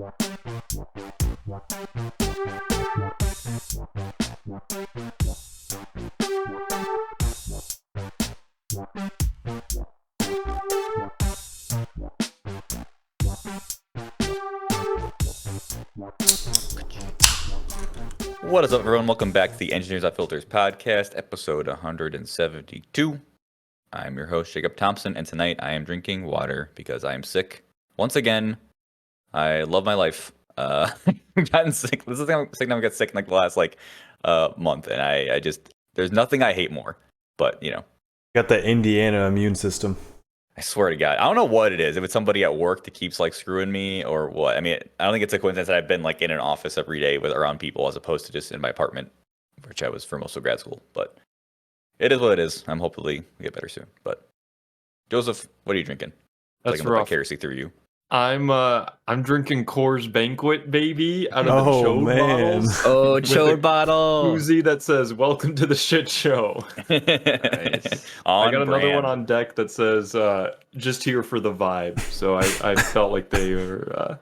What is up, everyone? Welcome back to the Engineers That Filters podcast, episode 172. I'm your host, Jacob Thompson, and tonight I am drinking water because I am sick. Once again, I love my life. I've gotten sick. This is the second time I got sick in like the last month, and I just, there's nothing I hate more. But, you know. Got the Indiana immune system. I swear to God, I don't know what it is. If it's somebody at work that keeps like screwing me or what. I mean, I don't think it's a coincidence that I've been like in an office every day with around people as opposed to just in my apartment, which I was for most of grad school. But it is what it is. I'm hopefully get better soon. But Joseph, what are you drinking? That's like I'm rough. vicariously through you. I'm drinking Coors Banquet, baby, out of the Oh, chode man. bottles. Oh, With chode a bottle. koozie that says "Welcome to the shit show." Nice. I got another one on deck that says "Just here for the vibe." So I felt like they were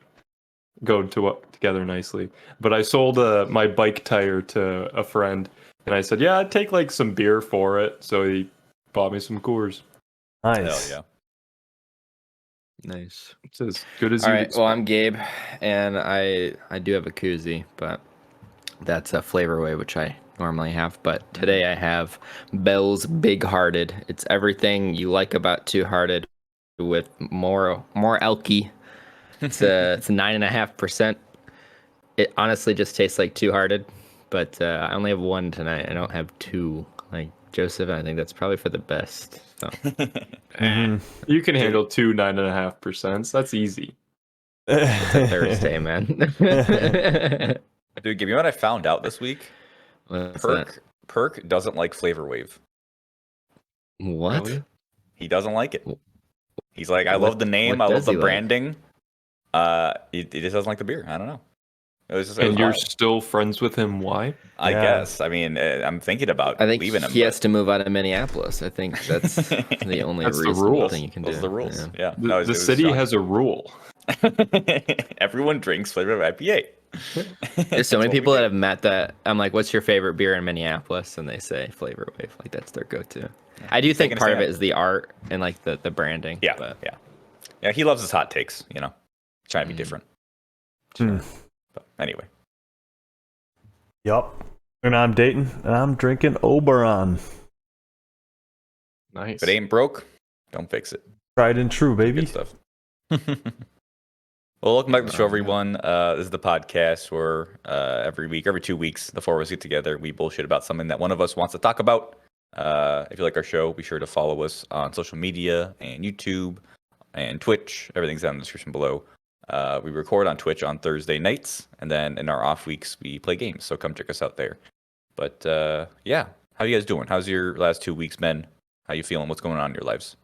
going together nicely. But I sold my bike tire to a friend, and I said, "Yeah, I'd take like some beer for it." So he bought me some Coors. Nice. Hell Nice. It's as good as All you. right. Well, I'm Gabe, and I do have a koozie, but that's a Flavor Wave, which I normally have. But today I have Bell's Big Hearted. It's everything you like about Two Hearted, with more elky. It's 9.5%. It honestly just tastes like Two Hearted, but I only have one tonight. I don't have two like Joseph. And I think that's probably for the best. So. You can handle 9.5%. That's easy. It's a Thursday, man. Dude, give me what I found out this week. What's that? Perk doesn't like Flavor Wave. What? Really? He doesn't like it. He's like, I What- love the name, what I love does the he like? branding. He just doesn't like the beer. I don't know. It was just, And you're still friends with him? Why? I Yeah. guess. I mean, I'm thinking about I think leaving him. he has to move out of Minneapolis. I think that's the only That's the reasonable rules. thing you can do. Those are the rules. Yeah. Yeah. The, No, it the was city shocking. has a rule. Everyone drinks Flavor of IPA. There's so many people that have met that. I'm like, what's your favorite beer in Minneapolis? And they say Flavor Wave. Like, that's their go-to. I do think Taking a part of stand. it is the art and like the branding. Yeah. But Yeah, he loves his hot takes, you know, trying to be different. Hmm. But anyway. Yup. And I'm Dayton, and I'm drinking Oberon. Nice. If it ain't broke, don't fix it. Tried and true, baby. Good stuff. Well, welcome back to the show, everyone. This is the podcast where every 2 weeks, the four of us get together. We bullshit about something that one of us wants to talk about. If you like our show, be sure to follow us on social media and YouTube and Twitch. Everything's down in the description below. We record on Twitch on Thursday nights, and then in our off weeks, we play games. So come check us out there. But yeah, how you guys doing? How's your last 2 weeks been? How you feeling? What's going on in your lives?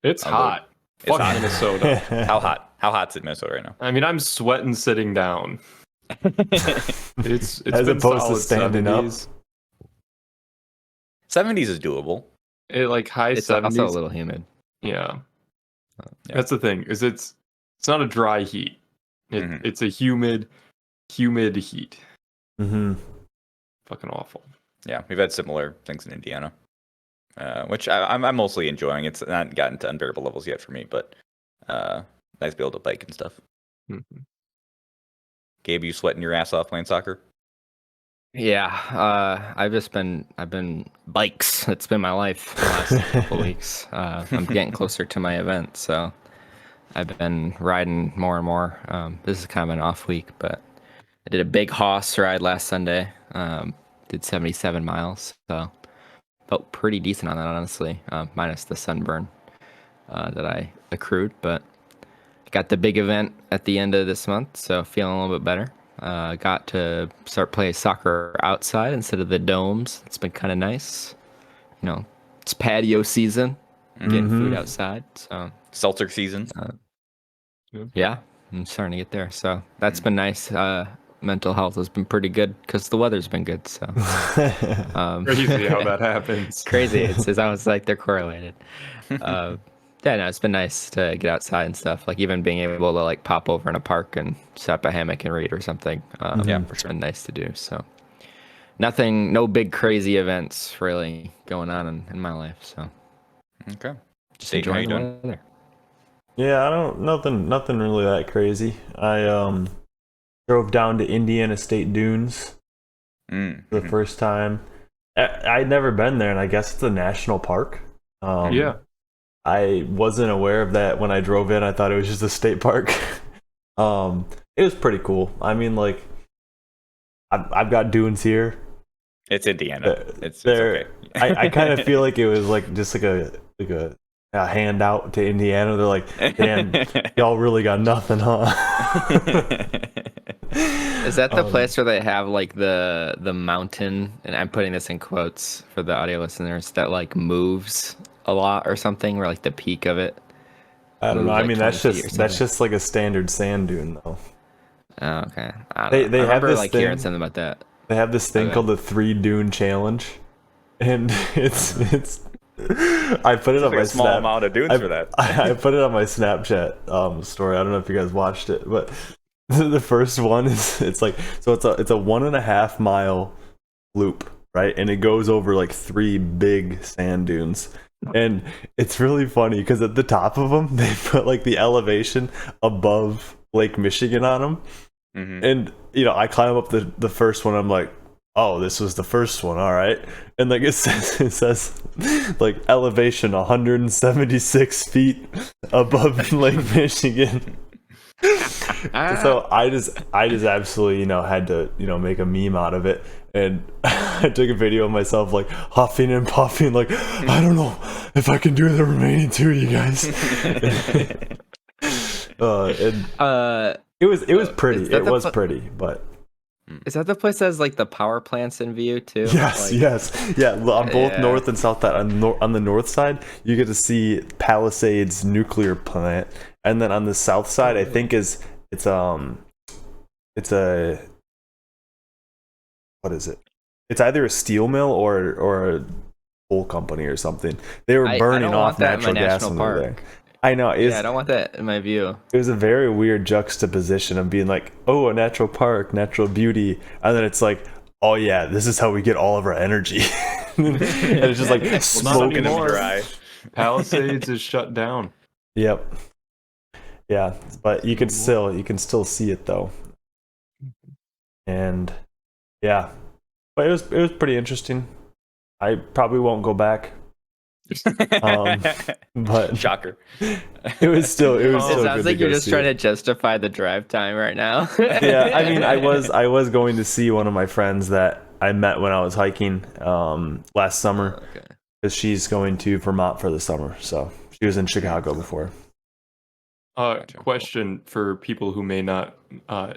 It's I'm hot. It's Fuck hot. Minnesota. How hot? How hot's it in Minnesota right now? I mean, I'm sweating sitting down. It's As been opposed to solid standing up. 70s. 70s is doable. It like high it's 70s. also a little humid. Yeah. Yeah. That's the thing. Is it's not a dry heat. Mhm. It's a humid heat. Mm-hmm. Fucking awful. Yeah, we've had similar things in Indiana, which I'm mostly enjoying. It's not gotten to unbearable levels yet for me, but nice to be able to bike and stuff. Mhm. Gabe, you sweating your ass off playing soccer? Yeah, I've been bikes. It's been my life the last couple weeks. I'm getting closer to my event, so I've been riding more and more. This is kind of an off week, but I did a big hoss ride last Sunday. Did 77 miles, so felt pretty decent on that, honestly, minus the sunburn that I accrued. But got the big event at the end of this month, so feeling a little bit better. Got to start playing soccer outside instead of the domes. It's been kind of nice. You know, it's patio season, getting food outside. So Seltzer season. yeah, I'm starting to get there. So that's been nice. Mental health has been pretty good because the weather's been good. So Crazy how that happens. crazy. It's almost like they're correlated. Yeah, no, it's been nice to get outside and stuff. Like even being able to like pop over in a park and set up a hammock and read or something. Yeah, For sure. Been nice to do. So nothing, no big crazy events really going on in my life. So Okay. just Dayton, how you enjoying doing? the weather. Yeah, I don't nothing really that crazy. I drove down to Indiana State Dunes for the first time. I'd never been there, and I guess it's a national park. Yeah. I wasn't aware of that when I drove in. I thought it was just a state park. It was pretty cool. I mean, like, I've got dunes here. It's Indiana. It's They're- okay. I kind of feel like it was like just like a handout to Indiana. They're like, damn, y'all really got nothing, huh? Is that the place where they have like the mountain, and I'm putting this in quotes for the audio listeners, that like moves a lot or something, where like the peak of it? I don't know. moves, I like, mean, 20 feet or that's something? just like a standard sand dune, though. Oh, okay. I They- don't they know. I have remember this like hearing thing- something about that. They have this thing Okay. called the 3 Dune Challenge, and it's I put it on Like my a small Snap. amount of dunes I, for that. I put it on my Snapchat story. I don't know if you guys watched it, but the first one is it's like so it's a 1.5 mile loop, right? And it goes over like 3 big sand dunes. And it's really funny because at the top of them they put like the elevation above Lake Michigan on them. Mhm. And I climb up the first one. I'm like, oh, this was the first one, all right. And like it says like elevation 176 feet above Lake Michigan. So I just absolutely had to make a meme out of it, and I took a video of myself like huffing and puffing, like I don't know if I can do the remaining 2, you guys. And it was pretty. is that It the was pl- pretty, but Is that the place that has like the power plants in view too? yes, Like, yes, yeah. On both Yeah. north and south side. On the north side, you get to see Palisades nuclear plant, and then on the south side, I think it's a what is it? It's either a steel mill or a coal company or something. They were I burning don't off want that in my natural gas national when they were park. there. I know. Yeah, I don't want that in my view. It was a very weird juxtaposition of being like, oh, a natural park, natural beauty, and then it's like, oh yeah, this is how we get all of our energy. And it's just like not smoke. Sucking them anymore. dry. Palisades is shut down. Yep. Yeah, but you can still see it though. And yeah, but it was pretty interesting. I probably won't go back. But Shocker. it was still It still sounds good like to you're go just see trying it. to justify the drive time right now. Yeah, I mean, I was going to see one of my friends that I met when I was hiking last summer, Okay. because she's going to Vermont for the summer. So she was in Chicago before. Gotcha. Question for people who may not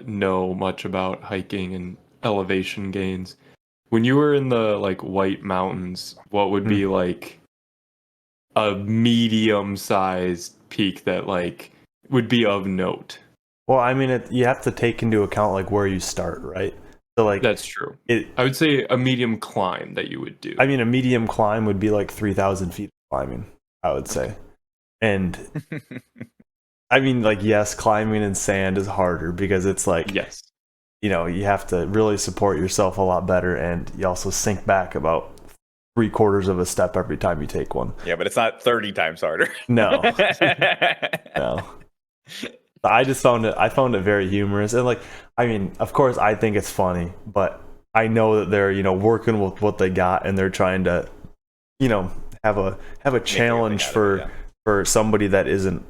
know much about hiking and elevation gains. When you were in the like White Mountains, what would be like a medium-sized peak that like would be of note? Well, I mean, you have to take into account like where you start, right? So like That's true. it. I would say a medium climb that you would do. I mean, a medium climb would be like 3,000 feet of climbing, I would say. And I mean, like, yes, climbing in sand is harder because it's like, yes. you have to really support yourself a lot better, and you also sink back about 3/4 of a step every time you take one. Yeah, but it's not 30 times harder. No, no. I found it very humorous, and like, I mean, of course, I think it's funny, but I know that they're working with what they got, and they're trying to, have a challenge out of for it, yeah. for somebody that isn't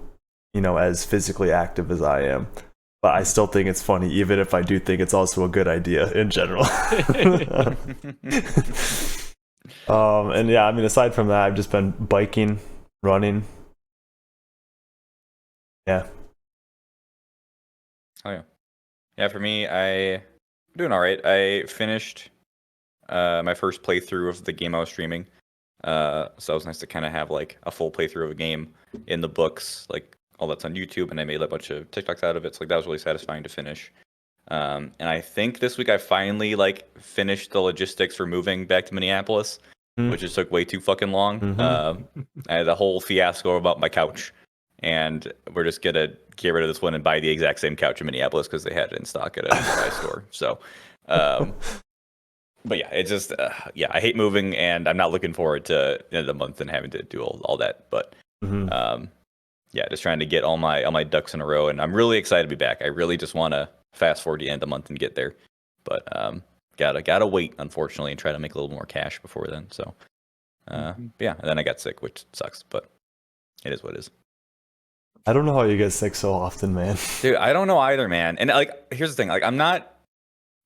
as physically active as I am. But I still think it's funny, even if I do think it's also a good idea in general. And yeah, I mean, aside from that, I've just been biking, running. Yeah. Oh yeah. Yeah, for me, I'm doing all right. I finished my first playthrough of the game I was streaming. So it was nice to kind of have like a full playthrough of a game in the books, like all that's on YouTube, and I made a bunch of TikToks out of it. So like that was really satisfying to finish. And I think this week I finally like finished the logistics for moving back to Minneapolis. which just took way too fucking long. Mhm. I had a whole fiasco about my couch, and we're just gonna get rid of this one and buy the exact same couch in Minneapolis because they had it in stock at a nearby store. So, but yeah, it's just yeah, I hate moving, and I'm not looking forward to the end of the month and having to do all that. But Mhm. yeah, just trying to get all my ducks in a row, and I'm really excited to be back. I really just want to fast forward the end of the month and get there, but gotta wait, unfortunately, and try to make a little more cash before then. So yeah, and then I got sick, which sucks, but it is what it is. I don't know how you get sick so often, man. Dude, I don't know either, man. And like, here's the thing: like,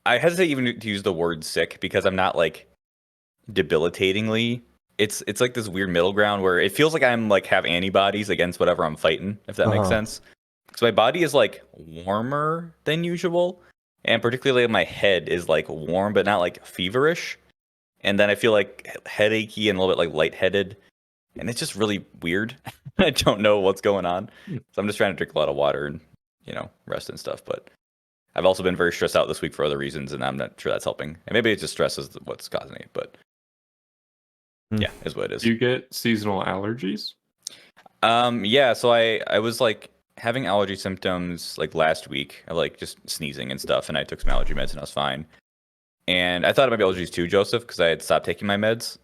I hesitate even to use the word sick because I'm not like debilitatingly. It's like this weird middle ground where it feels like I'm like have antibodies against whatever I'm fighting, if that makes Uh-huh. sense. Because my body is like warmer than usual, and particularly my head is like warm but not like feverish. And then I feel like headachy and a little bit like lightheaded, and it's just really weird. I don't know what's going on, so I'm just trying to drink a lot of water and rest and stuff. But I've also been very stressed out this week for other reasons, and I'm not sure that's helping. And maybe it's just stress is what's causing it, but yeah, is what it is. Do you get seasonal allergies? Yeah, so I was like having allergy symptoms like last week, like just sneezing and stuff, and I took some allergy meds and I was fine. And I thought it might be allergies too, Joseph, because I had stopped taking my meds.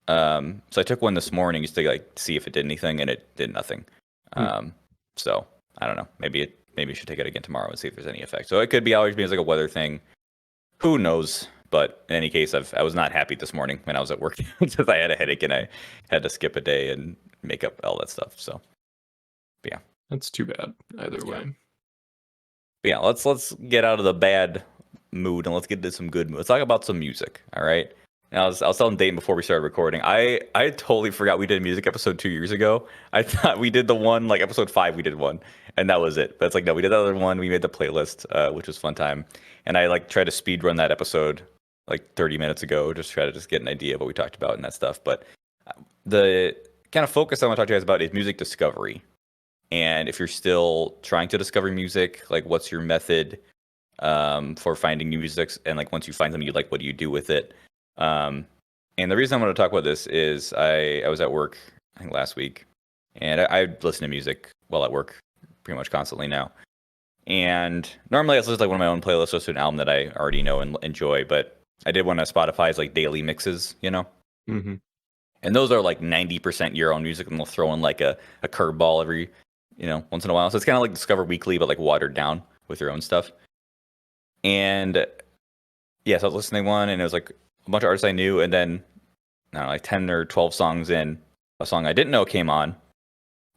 So I took one this morning just to like see if it did anything, and it did nothing. So I don't know. Maybe you should take it again tomorrow and see if there's any effect. So it could be allergies being like a weather thing. Who knows? But in any case, I was not happy this morning when I was at work because I had a headache and I had to skip a day and make up all that stuff. So, but yeah, That's too bad. Either way. but yeah. Let's get out of the bad mood and let's get into some good mood. Let's talk about some music. All right. And I was telling Dayton before we started recording. I totally forgot we did a music episode 2 years ago. I thought we did the one like episode 5. We did one, and that was it. But it's like no, we did the other one. We made the playlist, which was fun time. And I like tried to speed run that episode like 30 minutes ago, just try to just get an idea of what we talked about and that stuff. But the kind of focus I want to talk to you guys about is music discovery. And if you're still trying to discover music, like what's your method for finding new music? And like once you find something you like, what do you do with it? And the reason I want to talk about this is I was at work, I think last week, and I listen to music while at work pretty much constantly now. And normally I listen to like one of my own playlists, listen to an album that I already know and enjoy, but I did one of Spotify's like daily mixes, Mm-hmm. and those are like 90% your own music, and they'll throw in like a curveball every, once in a while. So it's kind of like Discover Weekly, but like watered down with your own stuff. And yeah, so I was listening to one, and it was like a bunch of artists I knew, and then I don't know, like 10 or 12 songs in, a song I didn't know came on,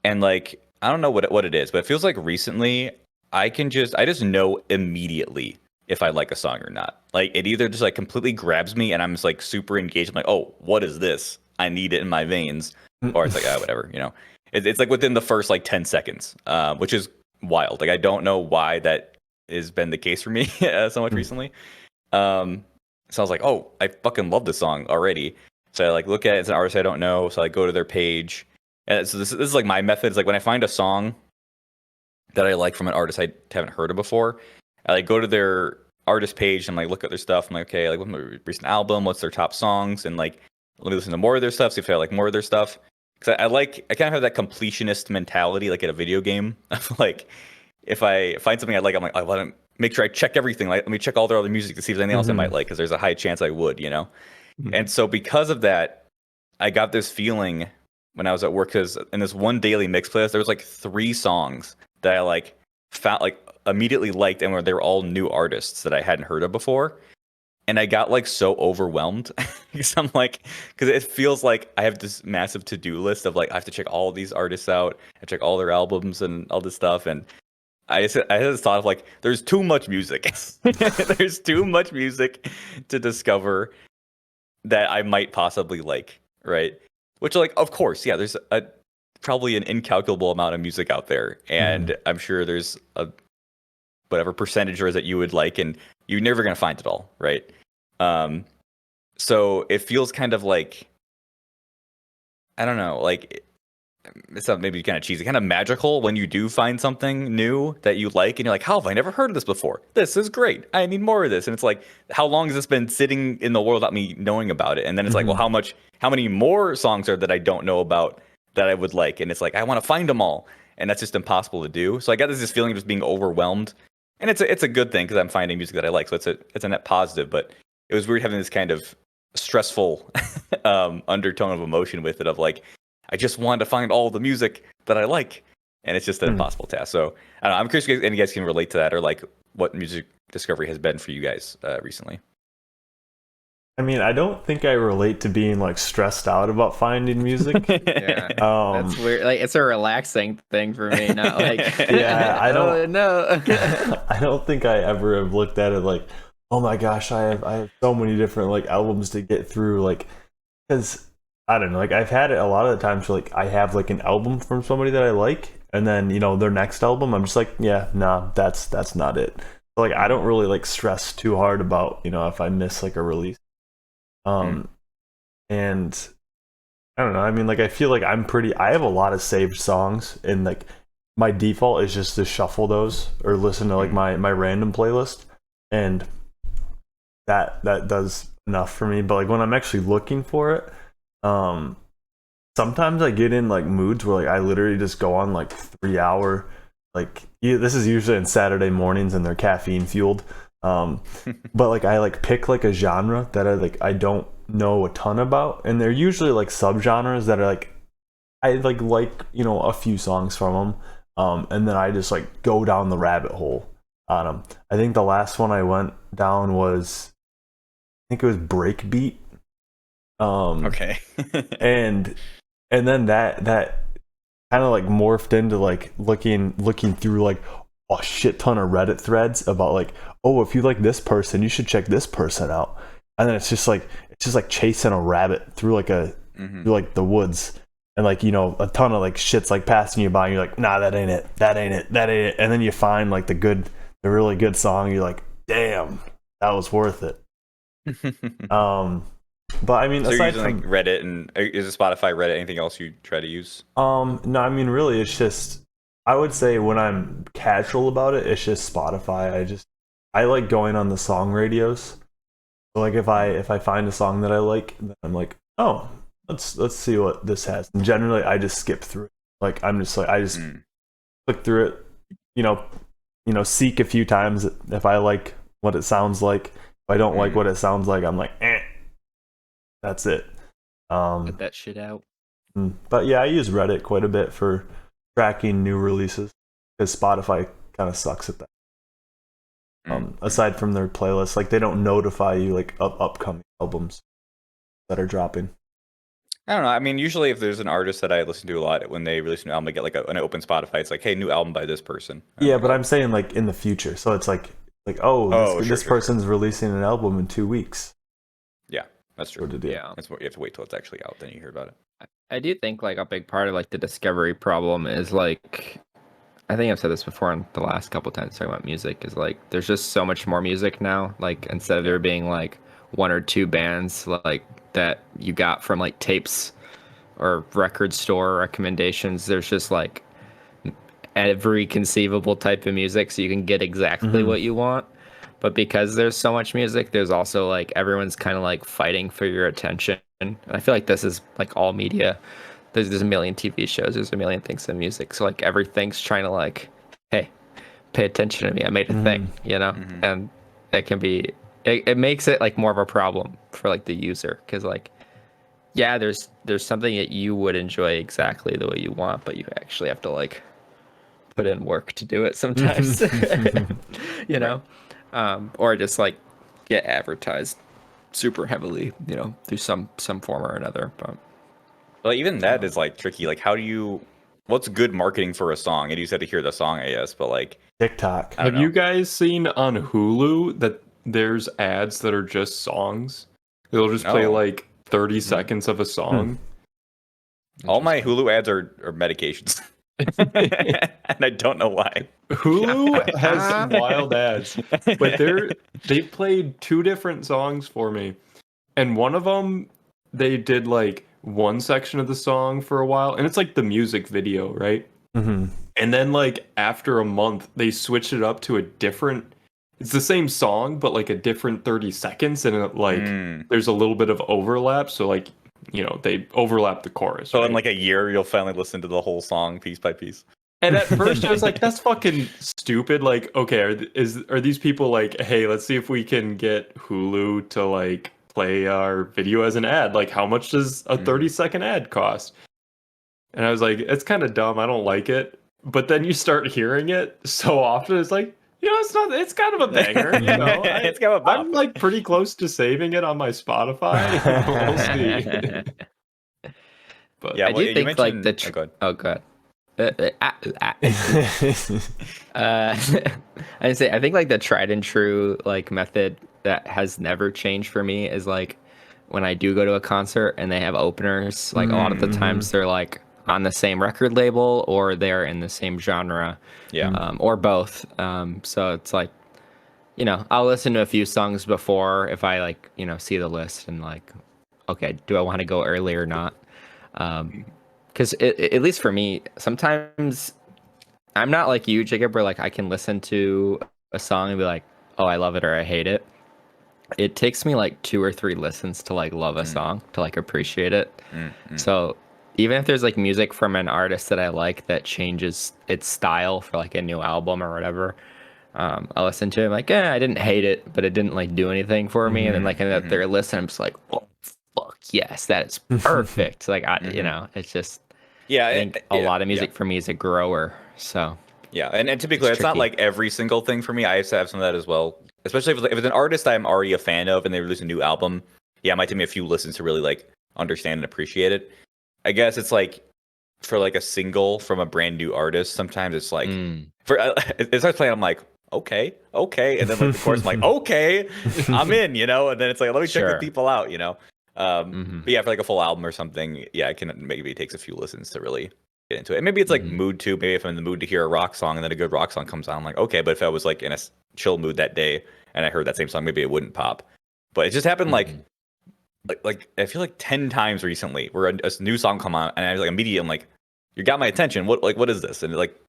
and like I don't know what it is, but it feels like recently I just know immediately if I like a song or not. Like it either just like completely grabs me and I'm just like super engaged. I'm like, oh, what is this? I need it in my veins, or it's like whatever, It's like within the first like 10 seconds, which is wild. Like I don't know why that has been the case for me so much recently. So I was like, oh, I fucking love this song already. So I like look at it, it's an artist I don't know, so I go to their page. And so this is like my method. It's like when I find a song that I like from an artist I haven't heard of before, I like go to their artist page and like look at their stuff. I'm like, okay, like what's my recent album? What's their top songs? And like let me listen to more of their stuff, see if I like more of their stuff. Because I kind of have that completionist mentality, like at a video game. Of like, if I find something I like, I'm like, I want to make sure I check everything. Like, let me check all their other music to see if there's anything else I might like, because there's a high chance I would, And so because of that, I got this feeling when I was at work, because in this one daily mix playlist, there was like 3 songs that I like found like immediately liked, and where they were all new artists that I hadn't heard of before. And I got like so overwhelmed because because it feels like I have this massive to-do list of like I have to check all these artists out, I check all their albums and all this stuff, and I had this thought of like, there's too much music. There's too much music to discover that I might possibly like, right? Which, like, of course, yeah, there's probably an incalculable amount of music out there, and I'm sure there's a whatever percentage there is that you would like, and you're never gonna find it all, right? So it feels kind of like, I don't know, like it's maybe kind of cheesy, kind of magical when you do find something new that you like, and you're like, how have I never heard of this before? This is great. I need more of this. And it's like, how long has this been sitting in the world without me knowing about it? And then it's like, well, how many more songs are that I don't know about that I would like? And it's like, I want to find them all, and that's just impossible to do. So I got this feeling of just being overwhelmed, and it's a good thing because I'm finding music that I like, so it's a net positive. But it was weird having this kind of stressful undertone of emotion with it, of like, I just wanted to find all the music that I like, and it's just an impossible task. So I don't know, I'm curious if any of you guys can relate to that, or like what music discovery has been for you guys recently. I mean, I don't think I relate to being like stressed out about finding music. Yeah, that's weird. Like, it's a relaxing thing for me, not like yeah, I don't oh, no. I don't think I ever have looked at it like, oh my gosh, I have so many different like albums to get through, like, because I don't know, like I've had it a lot of the times where, like, I have like an album from somebody that I like, and then, you know, their next album, I'm just like, yeah, nah, that's not it. So, like, I don't really like stress too hard about, you know, if I miss like a release. And I don't know, I mean, like, I feel like I have a lot of saved songs, and like my default is just to shuffle those or listen to like my random playlist, and that does enough for me. But like when I'm actually looking for it, sometimes I get in like moods where like I literally just go on like 3-hour, like, this is usually on Saturday mornings and they're caffeine fueled, but like I like pick like a genre that I don't know a ton about, and they're usually like subgenres that are like I like you know, a few songs from them, and then I just like go down the rabbit hole on them. I think the last one I went down was, I think it was Breakbeat. Okay. and then that kind of like morphed into like looking through like a shit ton of Reddit threads about like, oh, if you like this person, you should check this person out. And then it's just like chasing a rabbit through like through like the woods, and like, you know, a ton of like shit's like passing you by, and you're like, nah, that ain't it, and then you find like the really good song, you're like, damn, that was worth it. But I mean, so aside you're using from like Reddit, and is it Spotify, Reddit, anything else you try to use? no, I mean, really, it's just, I would say when I'm casual about it, it's just Spotify. I like going on the song radios. So like if I find a song that I like, then I'm like, oh, let's see what this has. And generally I just skip through it. Like I'm just like, I just click through it, you know, seek a few times if I like what it sounds like. If I don't like what it sounds like, I'm like, that's it. Get that shit out. But yeah, I use Reddit quite a bit for tracking new releases, because Spotify kind of sucks at that. Aside from their playlists, like they don't notify you like of upcoming albums that are dropping. I don't know. I mean, usually if there's an artist that I listen to a lot, when they release a new album, I get like when I open Spotify, it's like, hey, new album by this person. Yeah, but I'm saying like in the future. So it's like this person's releasing an album in 2 weeks. Yeah, that's true. Yeah, that's what you have to wait till it's actually out, then you hear about it. I do think like a big part of like the discovery problem is like, I think I've said this before in the last couple of times talking about music, is like there's just so much more music now. Like instead of there being like 1 or 2 bands like that you got from like tapes or record store recommendations, there's just like every conceivable type of music, so you can get exactly what you want. But because there's so much music, there's also like everyone's kind of like fighting for your attention. And I feel like this is like all media. There's a million TV shows, there's a million things in music. So like everything's trying to like, hey, pay attention to me. I made a thing, you know? And it can be, it makes it like more of a problem for like the user. Cause like, yeah, there's something that you would enjoy exactly the way you want, but you actually have to like put in work to do it sometimes, you know? Or just like get advertised super heavily, you know, through some form or another. But well, even that is like tricky. Like, what's good marketing for a song? And you said to hear the song, I guess, but like TikTok. Have you guys seen on Hulu that there's ads that are just songs? They'll just play like 30 seconds of a song. All my Hulu ads are medications. And I don't know why. Hulu has wild ads, but they played 2 different songs for me, and one of them they did like one section of the song for a while, and it's like the music video, right? Mm-hmm. And then like after a month, they switched it up to a different. It's the same song, but like a different 30 seconds, and there's a little bit of overlap. So like they overlap the chorus. So right? in like a year, you'll finally listen to the whole song piece by piece. And at first I was like, that's fucking stupid. Like, okay, are these people like, hey, let's see if we can get Hulu to like play our video as an ad? Like, how much does a 30-second ad cost? And I was like, it's kind of dumb. I don't like it. But then you start hearing it so often, it's like, it's kind of a banger. It's kind of a bop. I'm like pretty close to saving it on my Spotify. We'll see. But Yeah, I well, do you think like mentioned- the oh, go ahead. oh god. I'd say I think like the tried and true like method that has never changed for me is like when I do go to a concert and they have openers, like a lot of the times they're like on the same record label or they're in the same genre, or both. So it's like, I'll listen to a few songs before if I like, see the list and like, okay, do I want to go early or not? Because at least for me, sometimes I'm not like you, Jacob, where like I can listen to a song and be like, oh, I love it or I hate it. It takes me like 2 or 3 listens to like love a song, to like appreciate it. So even if there's like music from an artist that I like that changes its style for like a new album or whatever, I'll listen to it. I'm like, I didn't hate it, but it didn't like do anything for me. And then like in their list, I'm just like, oh, fuck yes, that is perfect. Like it's just. Yeah, I think a lot of music for me is a grower. So yeah, and to be clear, it's not tricky. like every single thing for me. I used to have some of that as well. Especially if it's an artist I'm already a fan of and they release a new album. Yeah, it might take me a few listens to really like understand and appreciate it. I guess it's like for like a single from a brand new artist. Sometimes it's like it starts playing. I'm like, okay, and then like the chorus, I'm like, okay, I'm in, and then it's like, let me check the people out, But yeah, for like a full album or something, yeah, maybe it takes a few listens to really get into it. And maybe it's like mood too. Maybe if I'm in the mood to hear a rock song and then a good rock song comes on, I'm like, okay. But if I was like in a chill mood that day and I heard that same song, maybe it wouldn't pop. But it just happened like I feel like 10 times recently where a new song come on and I was like immediately, I'm like, you got my attention. What is this? And it like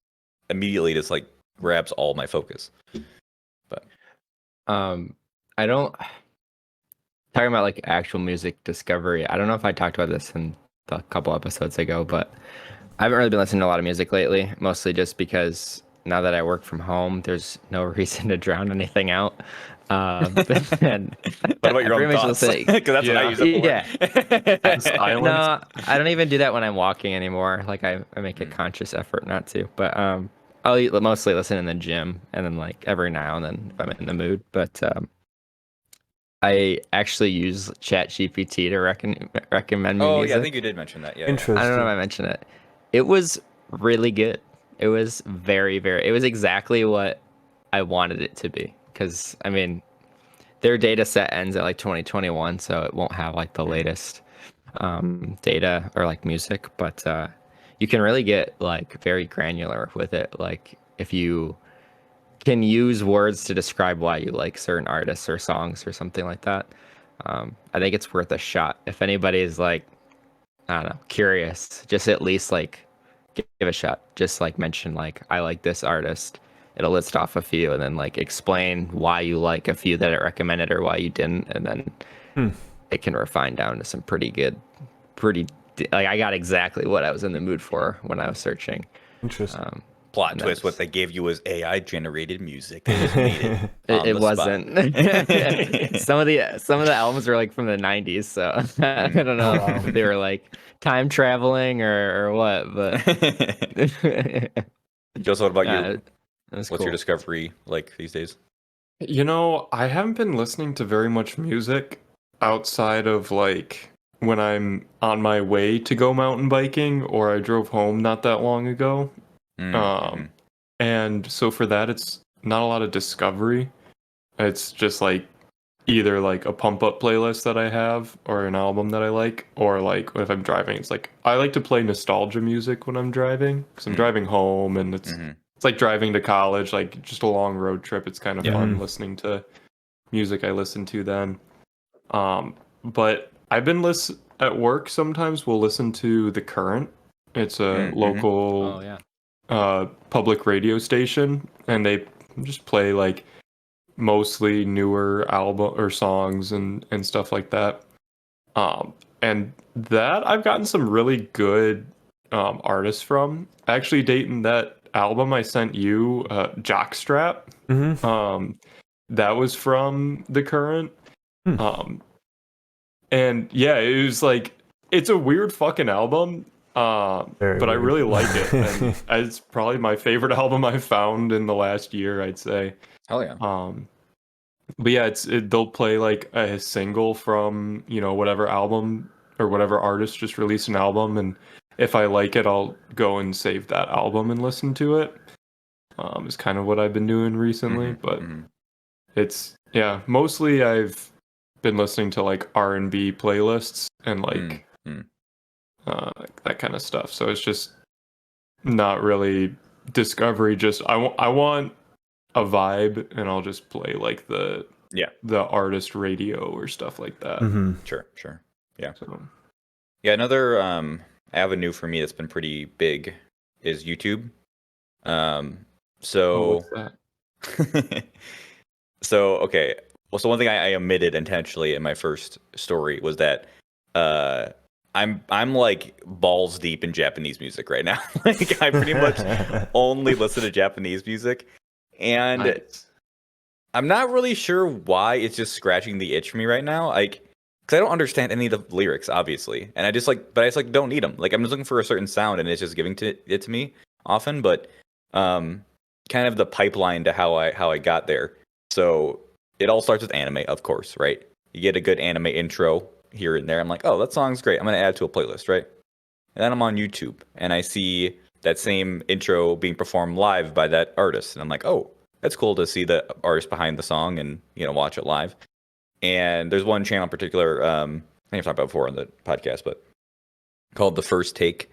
immediately just like grabs all my focus. But I don't. Talking about like actual music discovery, I don't know if I talked about this in a couple episodes ago, but I haven't really been listening to a lot of music lately, mostly just because now that I work from home, there's no reason to drown anything out. And what about your own thoughts? Because that's what I use it for. Yeah. No, I don't even do that when I'm walking anymore. Like I make a conscious effort not to. But I'll mostly listen in the gym and then like every now and then if I'm in the mood. But I actually use ChatGPT to recommend me music. Yeah, I think you did mention that. Yeah, Interesting. I don't know if I mentioned it. It was really good. It was very, very. It was exactly what I wanted it to be. Because I mean, their data set ends at like 2021, so it won't have like the latest data or like music. But you can really get like very granular with it. Like if you can use words to describe why you like certain artists or songs or something like that. I think it's worth a shot. If anybody is like, I don't know, curious, just at least like give a shot. Just like mention like, I like this artist. It'll list off a few and then like explain why you like a few that it recommended or why you didn't. And then it can refine down to some like I got exactly what I was in the mood for when I was searching. Interesting. Plot twist: what they gave you was AI generated music. They just made it. It wasn't. Some of the albums were like from the 90s, so I don't know if they were like time traveling or what. But Joseph, what about you? What's your discovery like these days? I haven't been listening to very much music outside of like when I'm on my way to go mountain biking or I drove home not that long ago. And so for that, it's not a lot of discovery. It's just like either like a pump up playlist that I have or an album that I like, or like if I'm driving, it's like I like to play nostalgia music when I'm driving because I'm driving home and it's like driving to college, like just a long road trip. It's kind of fun listening to music I listen to then. But I've been at work sometimes we'll listen to The Current. It's a Mm-hmm. local Oh yeah. public radio station, and they just play like mostly newer album or songs and stuff like that. And that I've gotten some really good artists from. Actually, Dayton, that album I sent you, Jockstrap, that was from The Current. Um, and yeah, it was like it's a weird fucking album. Very But I weird. really like it. And it's probably my favorite album I've found in the last year, I'd say. Hell yeah. But yeah, they'll play like a single from, whatever album or whatever artist just released an album, and if I like it, I'll go and save that album and listen to it. Is kind of what I've been doing recently, but it's mostly I've been listening to like R&B playlists and like that kind of stuff. So it's just not really discovery. Just I want a vibe, and I'll just play like the artist radio or stuff like that. Sure. Yeah. So. Yeah, another avenue for me that's been pretty big is YouTube. What's that? So okay. Well, so one thing I omitted intentionally in my first story was that I'm like balls deep in Japanese music right now. Like I pretty much only listen to Japanese music, and Nice. I'm not really sure why it's just scratching the itch for me right now. Like, because I don't understand any of the lyrics, obviously, and I just don't need them. Like I'm just looking for a certain sound, and it's just giving it to me often. But kind of the pipeline to how I got there. So it all starts with anime, of course, right? You get a good anime intro here and there. I'm like, oh, that song's great. I'm gonna add it to a playlist, right? And then I'm on YouTube and I see that same intro being performed live by that artist, and I'm like, oh, that's cool to see the artist behind the song and watch it live. And there's one channel in particular, I think I've talked about before on the podcast, but called The First Take,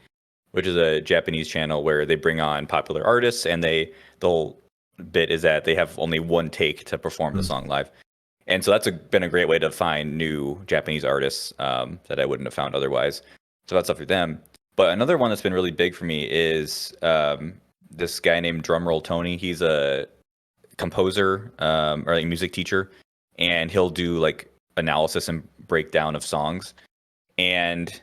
which is a Japanese channel where they bring on popular artists, and the whole bit is that they have only one take to perform the song live. And so that's been a great way to find new Japanese artists that I wouldn't have found otherwise. So that's up for them. But another one that's been really big for me is this guy named Drumroll Tony. He's a composer or like music teacher, and he'll do like analysis and breakdown of songs. And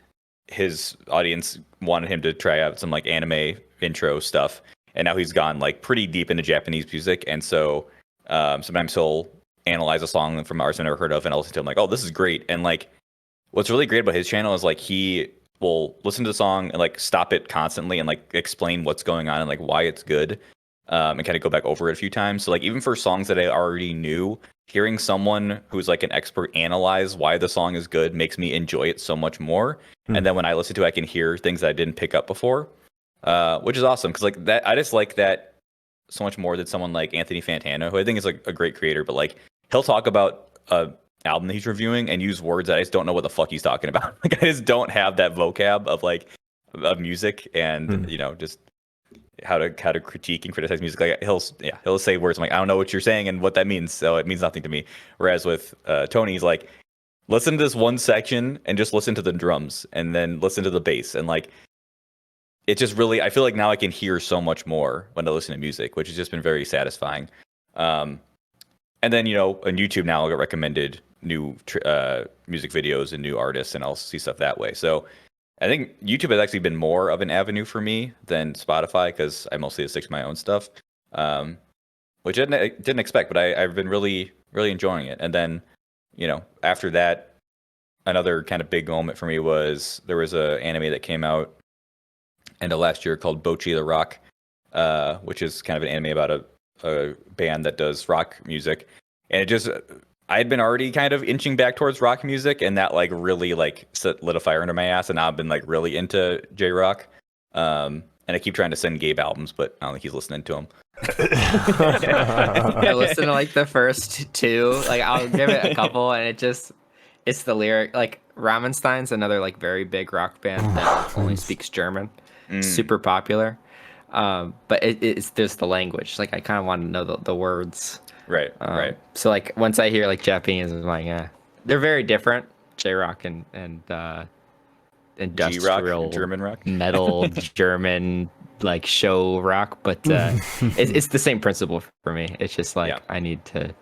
his audience wanted him to try out some like anime intro stuff, and now he's gone like pretty deep into Japanese music. And so sometimes he'll analyze a song from an artist I've never heard of, and I'll listen to him like, oh, this is great. And like what's really great about his channel is like he will listen to the song and like stop it constantly and like explain what's going on and like why it's good, and kind of go back over it a few times. So like even for songs that I already knew, hearing someone who's like an expert analyze why the song is good makes me enjoy it so much more. And then when I listen to it, I can hear things that I didn't pick up before, which is awesome, because like that I just like that so much more than someone like Anthony Fantano, who I think is like a great creator, but like he'll talk about a album that he's reviewing and use words that I just don't know what the fuck he's talking about. Like I just don't have that vocab of like of music and just how to critique and criticize music. Like he'll say words I'm like, I don't know what you're saying and what that means, so it means nothing to me. Whereas with Tony, he's like, listen to this one section and just listen to the drums and then listen to the bass, and like it just really, I feel like now I can hear so much more when I listen to music, which has just been very satisfying. And then on YouTube now I'll get recommended new music videos and new artists, and I'll see stuff that way. So I think YouTube has actually been more of an avenue for me than Spotify, because I mostly stick to my own stuff, which I didn't expect, but I've been really, really enjoying it. And then, after that, another kind of big moment for me was there was a anime that came out end of last year called Bocchi the Rock, which is kind of an anime about a band that does rock music. And it just, I had been already kind of inching back towards rock music, and that like really like lit a fire under my ass, and now I've been like really into J-rock. And I keep trying to send Gabe albums, but I don't think he's listening to them. I listened to like the first two. Like I'll give it a couple, and it's the lyric. Like Ramenstein's another like very big rock band that only speaks German. Super popular. But it's there's the language. Like I kind of want to know the words. Right. Right. So like once I hear like Japanese, I'm like, they're very different, J-rock and industrial German rock, metal German like show rock, but it's the same principle for me. It's just like I need to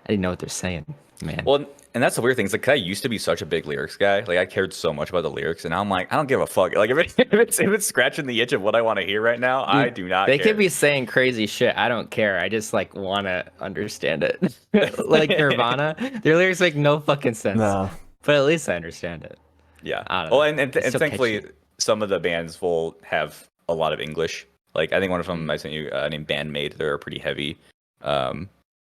know what they're saying, man. Well, and that's the weird thing. It's like I used to be such a big lyrics guy. Like I cared so much about the lyrics, and now I'm like, I don't give a fuck. Like if it's scratching the itch of what I want to hear right now, dude, I do not. They care. could be saying crazy shit. I don't care. I just like want to understand it. Like Nirvana, their lyrics make no fucking sense. No. But at least I understand it. Yeah. I don't know. And so thankfully, catchy. some of the bands will have a lot of English. Like I think one of them I sent you named Bandmate. They're a pretty heavy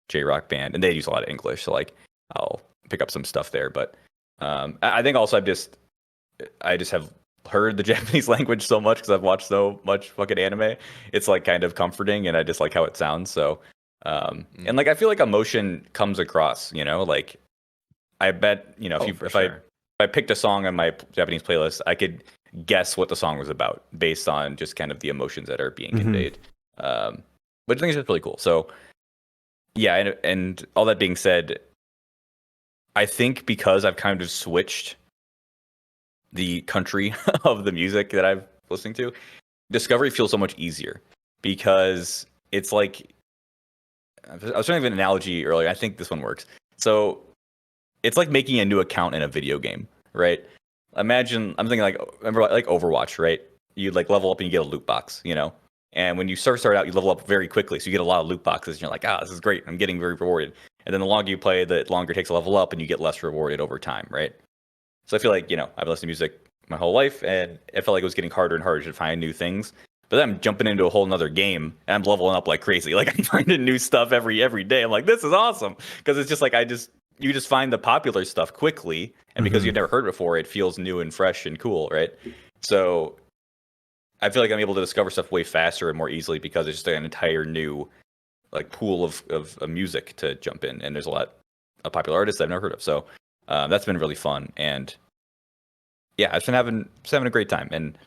J-rock band, and they use a lot of English. So like I'll pick up some stuff there. But I think also I just have heard the Japanese language so much because I've watched so much fucking anime. It's like kind of comforting, and I just like how it sounds. So and like I feel like emotion comes across. You know, like I bet if I picked a song on my Japanese playlist, I could guess what the song was about based on just kind of the emotions that are being conveyed. Which I think is just really cool. So yeah, and all that being said, I think because I've kind of switched the country of the music that I've listening to, discovery feels so much easier because it's like I was trying to give an analogy earlier. I think this one works. So it's like making a new account in a video game, right? Imagine I'm thinking remember like Overwatch, right? You like level up and you get a loot box, you know. And when you start out, you level up very quickly, so you get a lot of loot boxes. And you're like, this is great. I'm getting very rewarded. And then the longer you play, the longer it takes to level up, and you get less rewarded over time, right? So I feel like I've listened to music my whole life, and it felt like it was getting harder and harder to find new things. But then I'm jumping into a whole nother game, and I'm leveling up like crazy. Like I'm finding new stuff every day. I'm like, this is awesome, because it's just like you just find the popular stuff quickly, and because you've never heard it before, it feels new and fresh and cool, right? So I feel like I'm able to discover stuff way faster and more easily because it's just an entire new like pool of music to jump in, and there's a lot of popular artists I've never heard of. So that's been really fun, and yeah, I've been having a great time. And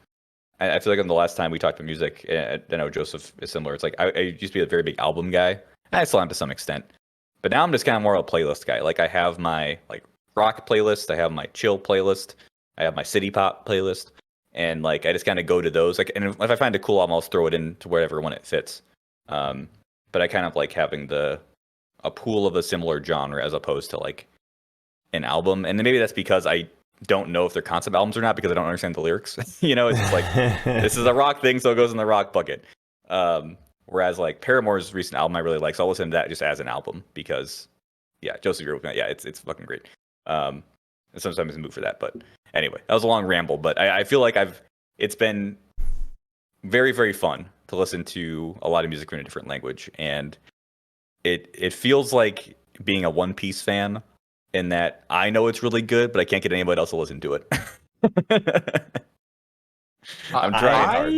I feel like on the last time we talked about music, I know Joseph is similar. It's like I used to be a very big album guy, and I still am to some extent. But now I'm just kind of more of a playlist guy. Like I have my like rock playlist, I have my chill playlist, I have my city pop playlist, and like I just kind of go to those. Like, and if I find a cool album, I'll throw it into whatever one it fits. But I kind of like having a pool of a similar genre as opposed to like an album. And maybe that's because I don't know if they're concept albums or not because I don't understand the lyrics. It's just like this is a rock thing, so it goes in the rock bucket. Whereas like Paramore's recent album I really like, so I'll listen to that just as an album because Joseph, you're with me. Yeah, it's fucking great. And sometimes I'm in the mood for that. But anyway, that was a long ramble, but I feel like it's been very, very fun to listen to a lot of music in a different language. And it feels like being a One Piece fan in that I know it's really good, but I can't get anybody else to listen to it. I'm trying hard.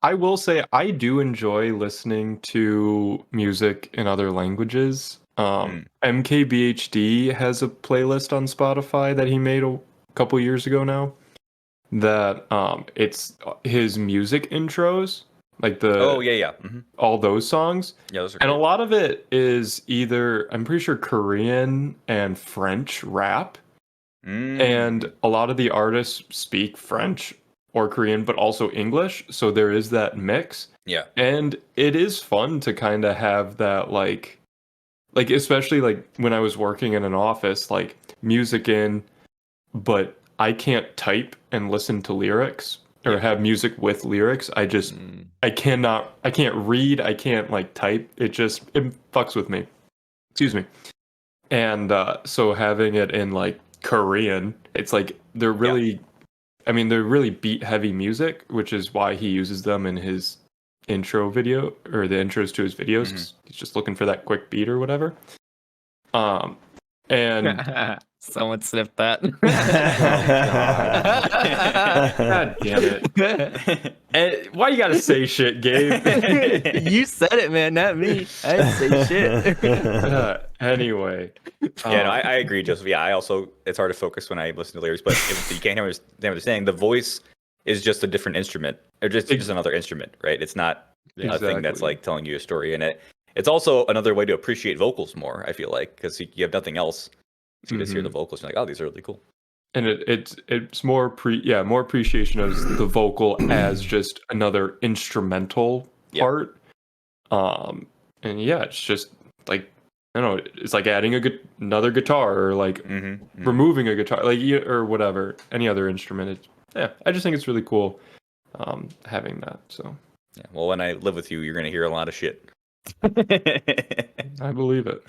I will say I do enjoy listening to music in other languages. MKBHD has a playlist on Spotify that he made a couple years ago now. That it's his music intros, like all those songs. Yeah, those are and great. A lot of it is either I'm pretty sure Korean and French rap, and a lot of the artists speak French or Korean, but also English. So there is that mix. Yeah. And it is fun to kind of have that, like especially like when I was working in an office, like music in, but I can't type and listen to lyrics or have music with lyrics. I can't read. I can't like type. It fucks with me. Excuse me. And so having it in like Korean, it's like they're really beat heavy music, which is why he uses them in his intro video or the intros to his videos. He's just looking for that quick beat or whatever. And someone sniffed that. God damn it. And why you gotta say shit, Gabe? You said it, man, not me. I didn't say shit. Anyway. I agree, Joseph. Yeah, I also, it's hard to focus when I listen to lyrics, but if you can't hear what they're saying, the voice is just a different instrument, or just another instrument, right? It's not a thing that's like telling you a story, and it's also another way to appreciate vocals more, I feel like, because you have nothing else. So you just hear the vocals and you're like, oh, these are really cool. and it's more more appreciation of the vocal as just another instrumental part. And yeah, it's just like, I don't know, it's like adding another guitar, or like removing a guitar, like, or whatever, any other instrument. I just think it's really cool having that. So Yeah. Well, when I live with you, you're gonna hear a lot of shit. I believe it.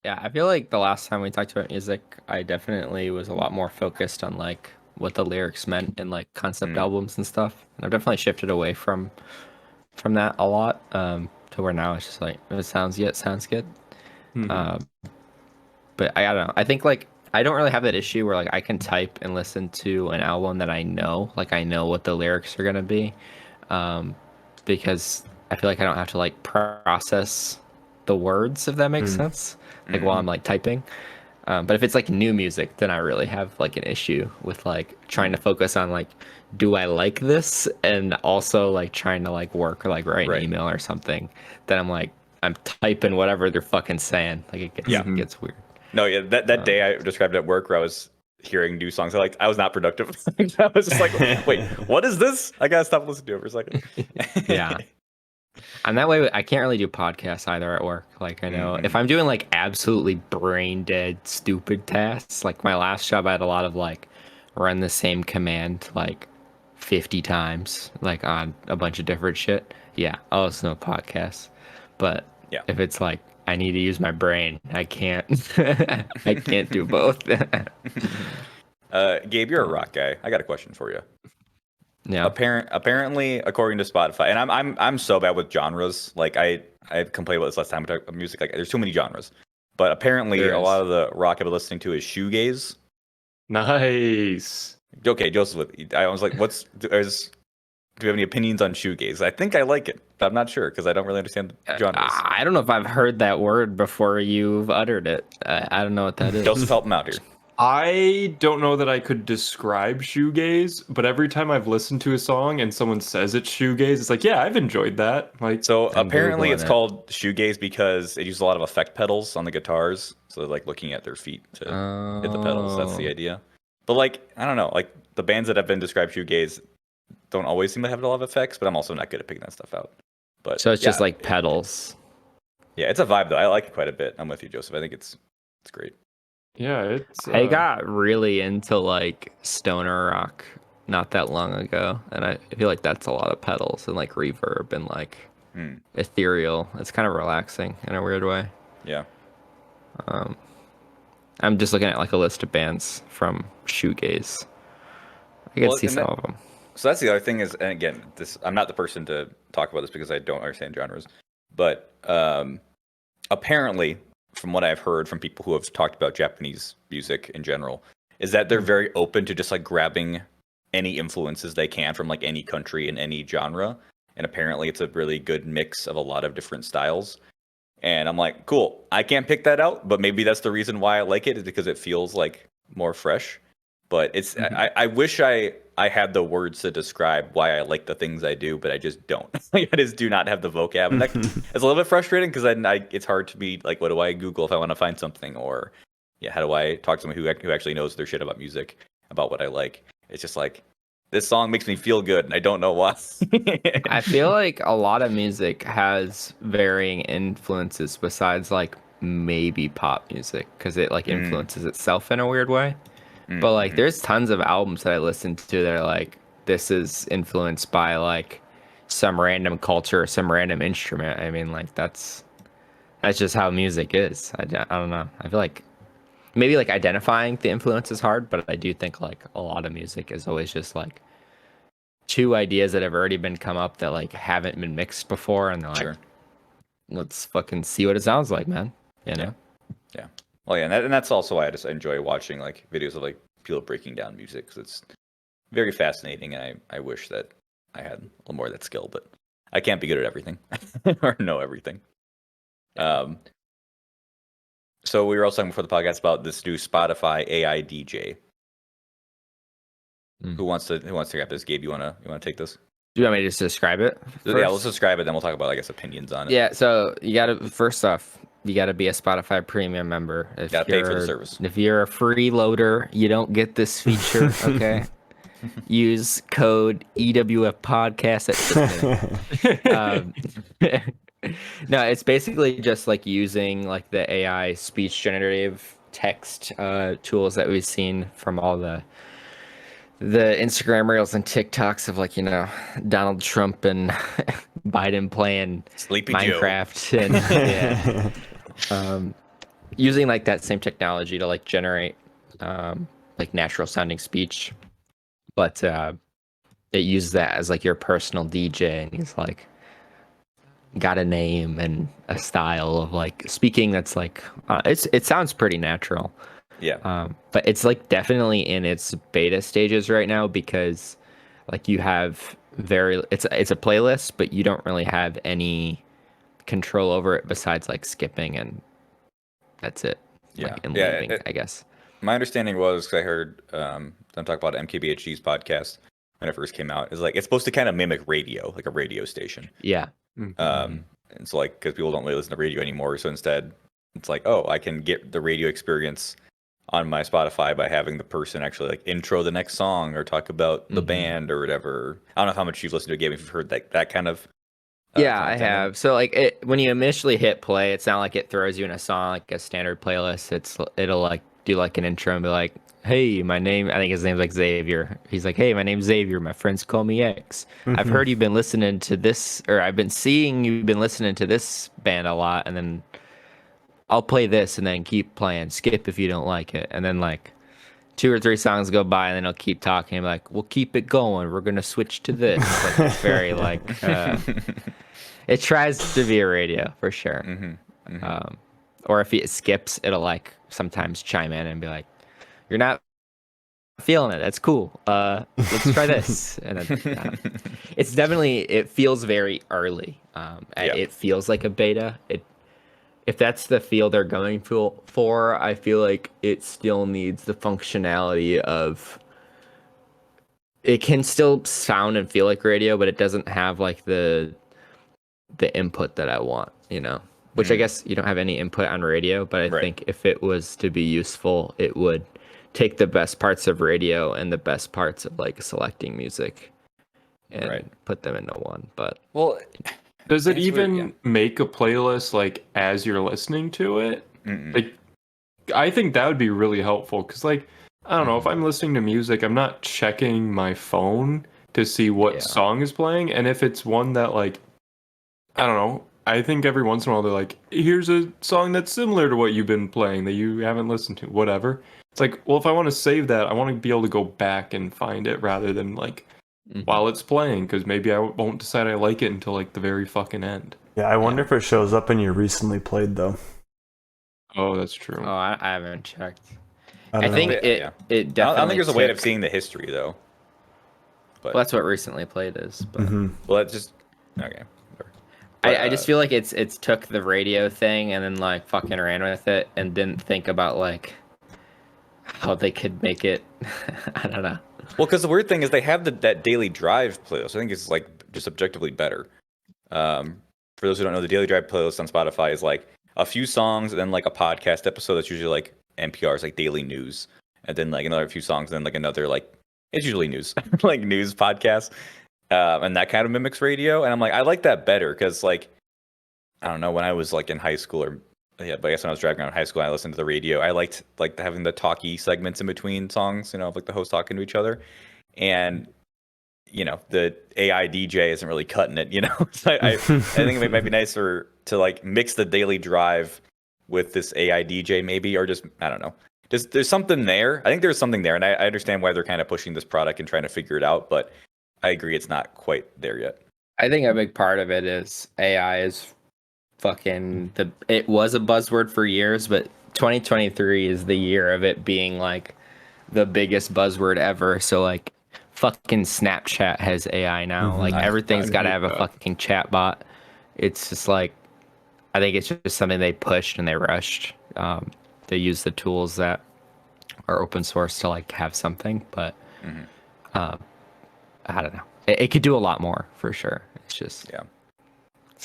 Yeah, I feel like the last time we talked about music, I definitely was a lot more focused on like what the lyrics meant in like concept albums and stuff. And I've definitely shifted away from that a lot, to where now it's just like, if it sounds good, it sounds good. But I don't know. I think like I don't really have that issue where like I can type and listen to an album that I know, like I know what the lyrics are gonna be, because I feel like I don't have to like process the words, if that makes sense, like while I'm like typing. But if it's like new music, then I really have like an issue with like trying to focus on like, do I like this, and also like trying to like work or like write an email or something. Then I'm typing whatever they're fucking saying. Like it gets weird. No, yeah, that day I described at work where I was hearing new songs. I was not productive. I was just like, wait, what is this? I gotta stop listening to it for a second. Yeah. And that way I can't really do podcasts either at work. Like I know if I'm doing like absolutely brain dead, stupid tasks, like my last job, I had a lot of like run the same command like 50 times, like on a bunch of different shit. Yeah, I'll listen to a podcast. But if it's like I need to use my brain, I can't. I can't do both. Gabe, you're a rock guy. I got a question for you. Yeah. Apparently, according to Spotify, and I'm so bad with genres. Like I complained about this last time we talked about music. Like there's too many genres, but apparently a lot of the rock I've been listening to is shoegaze. Nice. Okay, Joseph. I was like, do you have any opinions on shoegaze? I think I like it, but I'm not sure because I don't really understand the genres. I don't know if I've heard that word before you've uttered it. I don't know what that is. Joseph, help him out here. I don't know that I could describe shoegaze, but every time I've listened to a song and someone says it's shoegaze, it's like, yeah, I've enjoyed that. Like, so apparently it's called shoegaze because it uses a lot of effect pedals on the guitars. So they're like looking at their feet to hit the pedals. That's the idea. But like, I don't know, like the bands that have been described shoegaze don't always seem to have a lot of effects, but I'm also not good at picking that stuff out. But so it's just like pedals. Yeah, it's a vibe though. I like it quite a bit. I'm with you, Joseph. I think it's great. Yeah, it's. I got really into like stoner rock not that long ago, and I feel like that's a lot of pedals and like reverb and like ethereal. It's kind of relaxing in a weird way. Yeah. I'm just looking at like a list of bands from shoegaze. I can see some of them. So that's the other thing is, and again, I'm not the person to talk about this because I don't understand genres, but apparently, from what I've heard from people who have talked about Japanese music in general, is that they're very open to just like grabbing any influences they can from like any country and any genre. And apparently it's a really good mix of a lot of different styles. And I'm like, cool, I can't pick that out, but maybe that's the reason why I like it, is because it feels like more fresh. But it's I wish I had the words to describe why I like the things I do, but I just don't. I just do not have the vocab. And it's a little bit frustrating because it's hard to be like, what do I Google if I want to find something? Or how do I talk to someone who actually knows their shit about music, about what I like? It's just like, this song makes me feel good, and I don't know why. I feel like a lot of music has varying influences besides like maybe pop music, because it like influences itself in a weird way. But like there's tons of albums that I listen to that are like, this is influenced by like some random culture or some random instrument. I mean, like that's just how music is. I don't know. I feel like maybe like identifying the influence is hard, but I do think like a lot of music is always just like two ideas that have already been come up that like haven't been mixed before, and they're like, let's fucking see what it sounds like, man. You know? Yeah. Well, yeah, and that's also why I just enjoy watching like videos of like people breaking down music, because it's very fascinating, and I wish that I had a little more of that skill, but I can't be good at everything or know everything. So we were also talking before the podcast about this new Spotify AI DJ. Who wants to grab this? Gabe, you wanna take this? Do you want me to just describe it first? Yeah, let's describe it, then we'll talk about, I guess, opinions on it. Yeah, so you gotta, first off, you got to be a Spotify Premium member. If Gotta pay for the service. If you're a freeloader, you don't get this feature. Okay, use code ewfpodcast at checkout. No, it's basically just like using like the AI speech generative text tools that we've seen from all the Instagram reels and TikToks of like, Donald Trump and Biden playing Sleepy Minecraft and using like that same technology to like generate like natural sounding speech, but it uses that as like your personal DJ, and he's like got a name and a style of like speaking that's like it sounds pretty natural. Yeah. But it's like definitely in its beta stages right now, because like you have it's a playlist, but you don't really have any control over it besides like skipping, and that's it. Yeah. Like, and Yeah, leaving, I guess. My understanding was, because I heard them talk about MKBHD's podcast when it first came out, is like it's supposed to kind of mimic radio, like a radio station. Yeah. And so like, because people don't really listen to radio anymore, so instead it's like, oh, I can get the radio experience on my Spotify by having the person actually like intro the next song or talk about the band or whatever. I don't know how much you've listened to a game, if you've heard that kind of yeah, I have. So like when you initially hit play, it's not like it throws you in a song like a standard playlist. It'll like do like an intro and be like, hey, my name, I think his name's like Xavier. He's like, hey, my name's Xavier. My friends call me X. I've heard you've been listening to this, or I've been seeing you've been listening to this band a lot, and then I'll play this and then keep playing. Skip if you don't like it. And then like 2 or 3 songs go by, and then he'll keep talking. I'm like, we'll keep it going. We're going to switch to this. Like, it's very like, it tries to be a radio for sure. Or if it skips, it'll like sometimes chime in and be like, you're not feeling it. That's cool. Let's try this. And then, it's definitely, it feels very early. It feels like a beta. If that's the feel they're going for, I feel like it still needs the functionality of, it can still sound and feel like radio, but it doesn't have like the input that I want, which I guess you don't have any input on radio, but I think if it was to be useful, it would take the best parts of radio and the best parts of like selecting music and put them into one. But well, does it even make a playlist like as you're listening to it? Like, I think that would be really helpful, because like, I don't know, if I'm listening to music, I'm not checking my phone to see what song is playing, and if it's one that like, I don't know, I think every once in a while they're like, here's a song that's similar to what you've been playing that you haven't listened to, whatever. It's like, well, if I want to save that, I want to be able to go back and find it rather than like while it's playing, because maybe I won't decide I like it until like the very fucking end. Yeah, I wonder if it shows up in your recently played though. Oh, that's true. Oh, I haven't checked. I think it definitely. I don't think there's a way of seeing the history though. But well, that's what recently played is. But well, that's just okay. I just feel like it's took the radio thing and then like fucking ran with it and didn't think about like how they could make it. I don't know. Well, because the weird thing is they have that daily drive playlist. I think it's like just objectively better. For those who don't know, the daily drive playlist on Spotify is like a few songs and then like a podcast episode that's usually like NPR's like daily news, and then like another few songs and then like another like it's usually news like news podcast. And that kind of mimics radio, and I'm like, I like that better, because like, I don't know, when I was like in high school, but I guess when I was driving around high school, I listened to the radio. I liked like having the talky segments in between songs, like the host talking to each other, and the AI DJ isn't really cutting it, So I think it might be nicer to like mix the daily drive with this AI DJ maybe, or just I don't know. There's something there. I think there's something there, and I understand why they're kind of pushing this product and trying to figure it out, but I agree it's not quite there yet. I think a big part of it is AI is fucking it was a buzzword for years, but 2023 is the year of it being like the biggest buzzword ever. So like fucking Snapchat has AI now. Like everything's got to have a fucking chat bot. It's just like, I think it's just something they pushed and they rushed. They use the tools that are open source to like have something, but I don't know. It could do a lot more for sure. It's just yeah.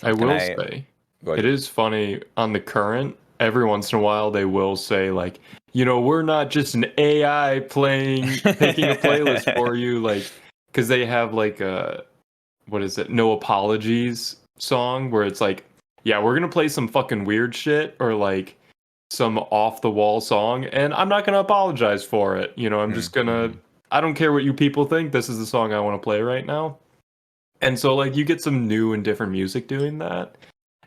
I will say Go ahead. It is funny on the current. Every once in a while, they will say like, we're not just an AI picking a playlist for you, like, because they have like a what is it? No Apologies song where it's like, yeah, we're gonna play some fucking weird shit or like some off the wall song, and I'm not gonna apologize for it. I'm just gonna. I don't care what you people think. This is the song I want to play right now. And so like you get some new and different music doing that.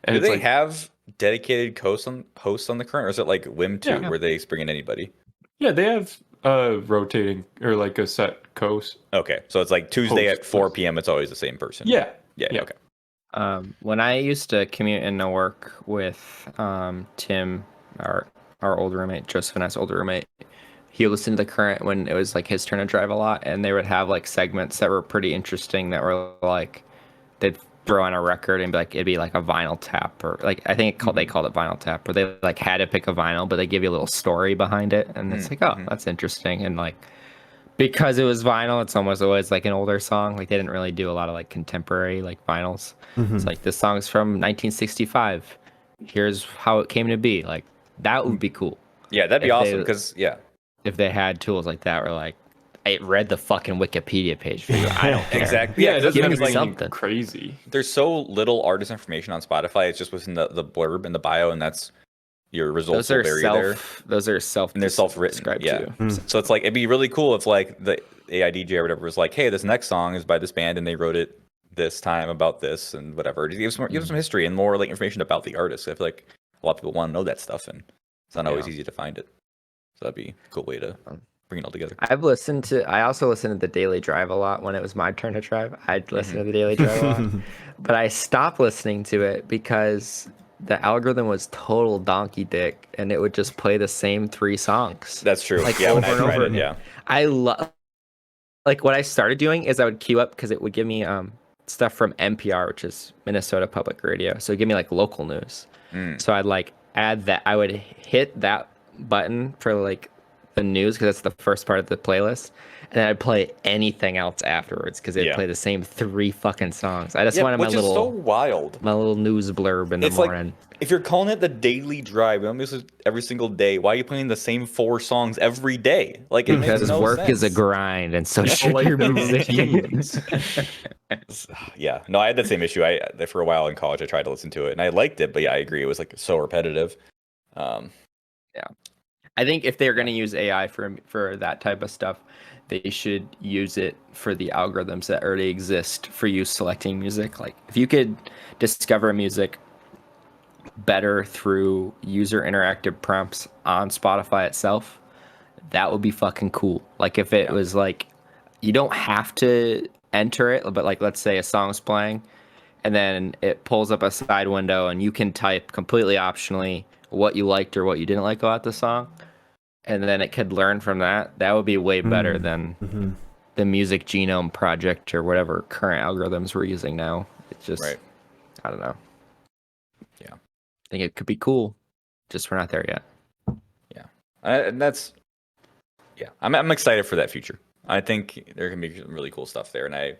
And Do it's they like, have dedicated hosts on the current, or is it like Whim 2 Yeah. where they bring in anybody? yeah, they have rotating or like a set coast. Okay, so it's like Tuesday Host, at 4 please. p.m. It's always the same person. Yeah. Yeah. Yeah. Okay. When I used to commute into work with Tim, our old roommate, Joseph and I's older roommate, he listened to the current when it was like his turn to drive a lot, and they would have like segments that were pretty interesting that were like they'd throw on a record and be like it'd be like a vinyl tap or like I think they called it vinyl tap, where they like had to pick a vinyl, but they give you a little story behind it, and it's like, oh, that's interesting. And like because it was vinyl, it's almost always like an older song. Like they didn't really do a lot of like contemporary like vinyls. It's like this song's from 1965. Here's how it came to be. Like that would be cool. Yeah, that'd be If awesome they- because If they had tools like that, where like it read the fucking Wikipedia page for you. I don't care. exactly. Yeah, it doesn't give have me to be anything something. crazy. There's so little artist information on Spotify. It's just within the blurb and the bio, and that's your results Those are will vary there. Those are self. And they're self-written. described Yeah. too. So it's like it'd be really cool if like the AI DJ or whatever was like, hey, this next song is by this band and they wrote it this time about this and whatever. Just give them some history and more like information about the artist. I feel like a lot of people want to know that stuff, and it's not always easy to find it. So that'd be a cool way to bring it all together. I also listened to the Daily Drive a lot when it was my turn to drive. I'd listen to the Daily Drive a lot, but I stopped listening to it because the algorithm was total donkey dick, and it would just play the same 3 songs. That's true. Like Yeah, when over I and tried over it, again. yeah. I love. Like what I started doing is I would queue up because it would give me stuff from NPR, which is Minnesota Public Radio. So it'd give me like local news. So I'd like add that. I would hit that button for like the news because that's the first part of the playlist, and then I'd play anything else afterwards because it'd play the same 3 fucking songs. I just wanted my which is so little wild. news blurb in the It's like morning. if you're calling it the Daily Drive, this is every single day. Why are you playing the same 4 songs every day? Like it makes Because no work is a sense. grind, and so should like your the music. routines. Yeah, no, I had that same issue. I for a while in college, I tried to listen to it and I liked it, but yeah, I agree, it was like so repetitive. I think if they're going to use AI for that type of stuff, they should use it for the algorithms that already exist for you selecting music. Like if you could discover music better through user interactive prompts on Spotify itself, that would be fucking cool. Like if it was like you don't have to enter it, but like let's say a song's playing and then it pulls up a side window and you can type completely optionally what you liked or what you didn't like about the song, and then it could learn from that. That would be way better than the Music Genome Project or whatever current algorithms we're using now. It's just, I don't know. Yeah. I think it could be cool, just we're not there yet. Yeah, and that's I'm excited for that future. I think there can be some really cool stuff there, and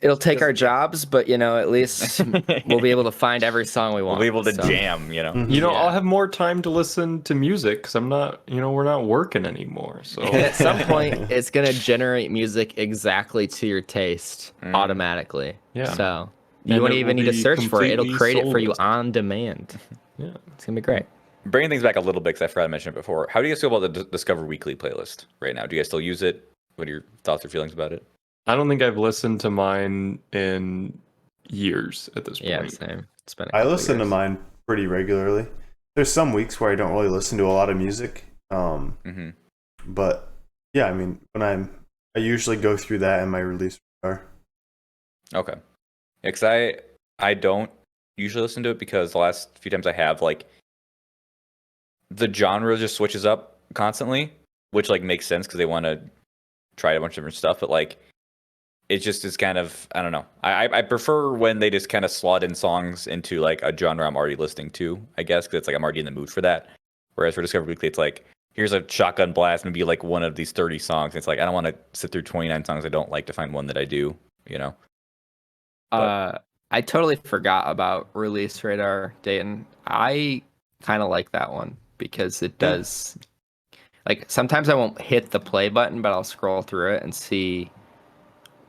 It'll take our jobs, but at least we'll be able to find every song we want. we'll be able to so. jam. I'll have more time to listen to music because I'm not, we're not working anymore. So At some point, it's gonna generate music exactly to your taste automatically. Yeah. So you And won't it even will need to be search for it. It'll completely create it for you soulless. on demand. Yeah. It's gonna be great. Bringing things back a little bit because I forgot to mention it before. How do you guys feel about the Discover Weekly playlist right now? Do you guys still use it? What are your thoughts or feelings about it? I don't think I've listened to mine in years at this point. Yeah, same. It's been. I listen to mine pretty regularly. There's some weeks where I don't really listen to a lot of music. But yeah, I mean, I usually go through that in my release radar. Okay. Yeah, because I don't usually listen to it because the last few times I have, like, the genre just switches up constantly, which, like, makes sense because they want to try a bunch of different stuff, but, like, it just is kind of, I don't know. I prefer when they just kind of slot in songs into, like, a genre I'm already listening to, I guess, because it's like I'm already in the mood for that. Whereas for Discover Weekly, it's like, here's a shotgun blast, maybe like one of these 30 songs. It's like, I don't want to sit through 29 songs I don't like to find one that I do, I I totally forgot about Release Radar, Dayton. I kind of like that one because it does. Like sometimes I won't hit the play button, but I'll scroll through it and see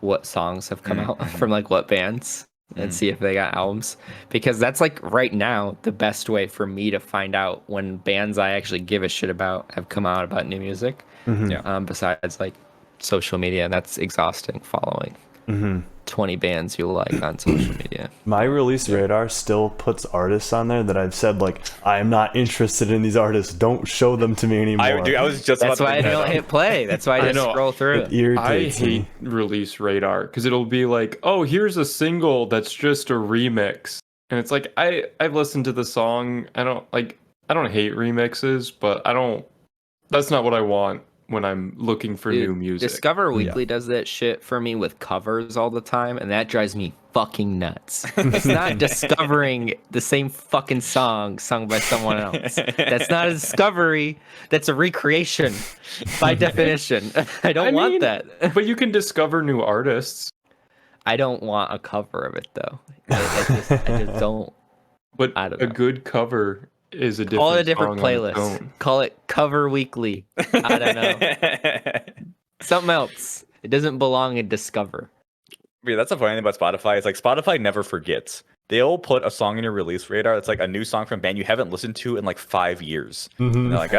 what songs have come out from like what bands and see if they got albums, because that's like right now the best way for me to find out when bands I actually give a shit about have come out about new music. Besides like social media, that's exhausting following 20 bands you like on social media. My Release Radar still puts artists on there that I've said like, I am not interested in these artists, don't show them to me anymore. I was just That's about why I to don't hit play. That's why I just scroll through It it. I irritates hate me. Release Radar because it'll be like, oh, here's a single that's just a remix, and it's like I've listened to the song. I don't hate remixes, but that's not what I want when I'm looking for new music. Discover Weekly does that shit for me with covers all the time, and that drives me fucking nuts. It's not discovering the same fucking song sung by someone else. That's not a discovery. That's a recreation by definition. I don't want that. But you can discover new artists. I don't want a cover of it though. I just don't. But I don't a know. good cover is a different Call it a different song on its playlist. own. Call it Cover Weekly. I don't know. Something else. It doesn't belong in Discover. Yeah, that's the funny thing about Spotify. It's like Spotify never forgets. They'll put a song in your Release Radar. It's like a new song from a band you haven't listened to in like 5 years. And they're like,